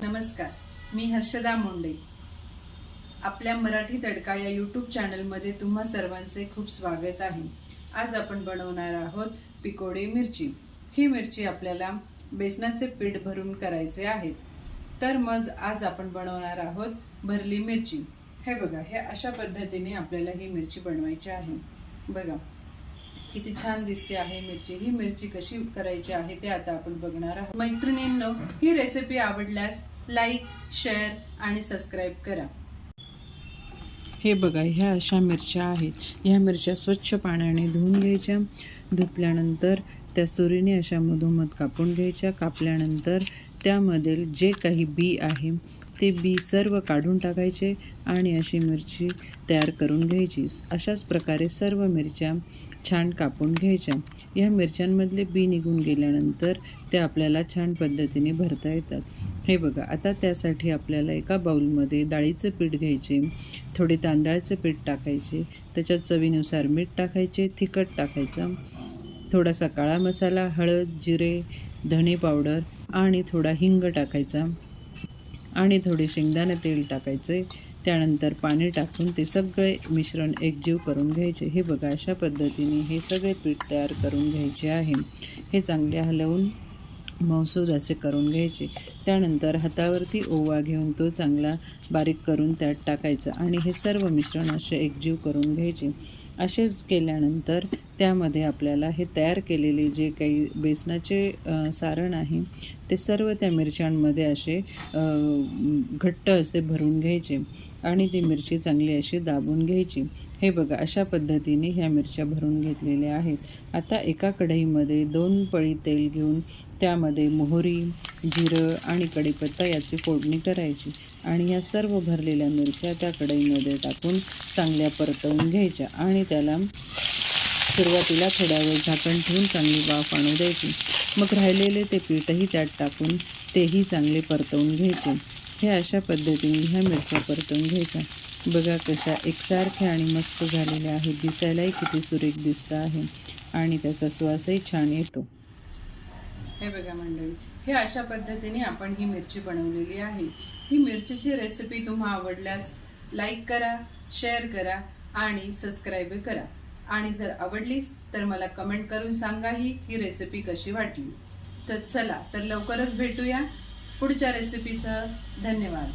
नमस्कार, मी हर्षदा मुंडे। आपल्या मराठी तडका या यूट्यूब चॅनलमध्ये तुम्हा सर्वांचे खूप स्वागत आहे। आज आपण बनवणार आहोत पिकोडे मिरची। ही मिरची आपल्याला बेसनाचे पीठ भरून करायचे आहेत। तर मग आज आपण बनवणार आहोत भरली मिरची। हे बघा, हे अशा पद्धतीने आपल्याला ही मिरची बनवायची आहे। बघा किती छान दिसते आहे मिरची। ही मिरची कशी करायची आहे ते आता आपण बघणार आहोत। मैत्रिणींनो, ही रेसिपी आवडल्यास लाईक, शेअर आणि सबस्क्राइब करा। हे बघा, ह्या अशा मिरच्या आहेत। ह्या मिरच्या स्वच्छ पाण्याने धुवून घ्यायच्या। धुतल्यानंतर त्या सुरीने अशा मधोमध कापून घ्यायच्या। कापल्यानंतर त्यामधील जे काही बी आहे ते बी सर्व काढून टाकायचे आणि अशी मिरची तयार करून घ्यायची। अशाच प्रकारे सर्व मिरच्या छान कापून घ्यायच्या। या मिरच्यांमधले बी निघून गेल्यानंतर ते आपल्याला छान पद्धतीने भरता येतात। हे बघा, आता त्यासाठी आपल्याला एका बाउलमध्ये डाळीचे पीठ घ्यायचे, थोडे तांदळाचे पीठ टाकायचे, त्याच्यात चवीनुसार मीठ टाकायचे, तिखट टाकायचं, थोडासा काळा मसाला, हळद, जिरे, धणे पावडर आणि थोडा हिंग टाकायचा आणि थोडे शेंगदाणे तेल टाकायचे। त्यानंतर पाणी टाकून ते सगळे मिश्रण एकजीव करून घ्यायचे। हे बघा, अशा पद्धतीने हे सगळे पीठ तयार करून घ्यायचे आहे। हे चांगले हलवून मौसूद असे करून घ्यायचे। त्यानंतर हातावरती ओवा घेऊन तो चांगला बारीक करून त्यात टाकायचा आणि हे सर्व मिश्रण असे एकजीव करून घ्यायचे। असेच केल्यानंतर त्यामध्ये आपल्याला हे तयार केलेले जे काही बेसनाचे सारण आहे ते सर्व त्या मिरच्यांमध्ये असे घट्ट असे भरून घ्यायचे आणि ती मिरची चांगली अशी दाबून घ्यायची। हे बघा, अशा पद्धतीने ह्या मिरच्या भरून घेतलेल्या आहेत। आता एका कढईमध्ये 2 पळी तेल घेऊन त्यामध्ये मोहरी, जिरं आणि कढीपत्ता याची फोडणी करायची आणि या सर्व भरलेल्या मिरच्या त्या कढईमध्ये टाकून चांगल्या परतवून घ्यायच्या आणि त्याला सुरुवातीला थोडा वेळ झाकण ठेवून चांगली वाफ आणू द्यायची। मग राहिलेले ते पीठही त्यात टाकून तेही चांगले परतवून घ्यायचे। हे अशा पद्धतीने ह्या मिरच्या परतवून घ्यायच्या। बघा कशा एकसारख्या आणि मस्त झालेल्या आहेत। दिसायलाही किती सुरेख दिसतं आहे आणि त्याचा सुवासही छान येतो। हे बघा मंडळी, हे अशा पद्धतीने आपण ही मिरची बनवलेली आहे। ही मिरचीची रेसिपी तुम्हाला आवडल्यास लाईक करा, शेअर करा आणि सबस्क्राइब करा। आणि जर आवडलीच तर मला कमेंट करून सांगा ही रेसिपी कशी वाटली। तर चला, तर लवकरच भेटूया पुढच्या रेसिपीसह। धन्यवाद।